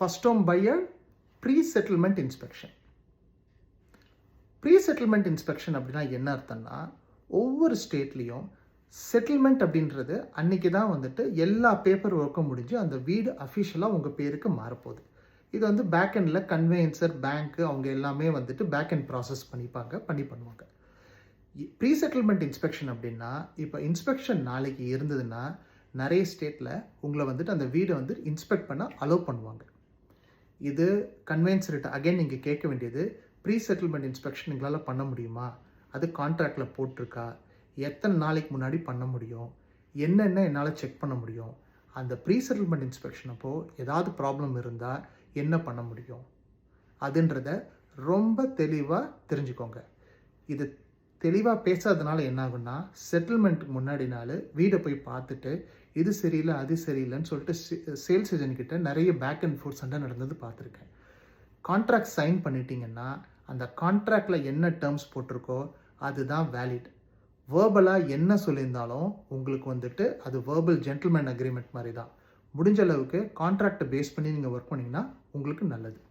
First home pier pre-settlement inspection. Pre-settlement inspection அப்படின்னா என்ன அர்த்தம்னா, ஒவ்வொரு ஸ்டேட்லேயும் செட்டில்மெண்ட் அப்படின்றது அன்றைக்கி தான் வந்துட்டு எல்லா பேப்பர் ஒர்க்கும் முடிஞ்சு அந்த வீடு அஃபிஷியலாக உங்கள் பேருக்கு மாறப்போகுது. இது வந்து பேக் எண்டில் கன்வேயன்சர், பேங்க்கு அவங்க எல்லாமே வந்துட்டு பேக் எண்ட் ப்ராசஸ் பண்ணுவாங்க. ப்ரீ-செட்டில்மெண்ட் இன்ஸ்பெக்ஷன் அப்படின்னா, இப்போ இன்ஸ்பெக்ஷன் நாளைக்கு இருந்ததுன்னா நிறைய ஸ்டேட்டில் உங்களை வந்துட்டு அந்த வீடை வந்து இன்ஸ்பெக்ட் பண்ண அலோவ் பண்ணுவாங்க. இது கன்வேயன்சர்கிட்ட அகைன் நீங்கள் கேட்க வேண்டியது, ப்ரீ-செட்டில்மெண்ட் இன்ஸ்பெக்ஷன் எங்களால் பண்ண முடியுமா, அது கான்ட்ராக்டில் போட்டிருக்கா, எத்தனை நாளைக்கு முன்னாடி பண்ண முடியும், என்னென்ன என்னால் செக் பண்ண முடியும், அந்த ப்ரீ-செட்டில்மெண்ட் இன்ஸ்பெக்ஷன் அப்போது ஏதாவது ப்ராப்ளம் இருந்தால் என்ன பண்ண முடியும், அதுன்றத ரொம்ப தெளிவாக தெரிஞ்சுக்கோங்க. இது தெளிவாக பேசாதனால என்ன ஆகுன்னா, செட்டில்மெண்ட்டுக்கு முன்னாடி நாள் வீடை போய் பார்த்துட்டு இது சரியில்லை அது சரியில்லைன்னு சொல்லிட்டு சேல்ஸ் ஏஜென்ட்கிட்ட நிறைய பேக் அண்ட் ஃபோர்த் சண்டை நடந்தது பார்த்துருக்கேன். கான்ட்ராக்ட் சைன் பண்ணிட்டீங்கன்னா அந்த கான்ட்ராக்டில் என்ன டேர்ம்ஸ் போட்டிருக்கோ அதுதான் வேலிட். வேர்பலாக என்ன சொல்லியிருந்தாலும் உங்களுக்கு வந்துட்டு அது வேர்பல் ஜென்டில்மேன் அக்ரிமெண்ட் மாதிரி தான். முடிஞ்ச அளவுக்கு கான்ட்ராக்டை பேஸ் பண்ணி நீங்கள் ஒர்க் பண்ணிங்கன்னா உங்களுக்கு நல்லது.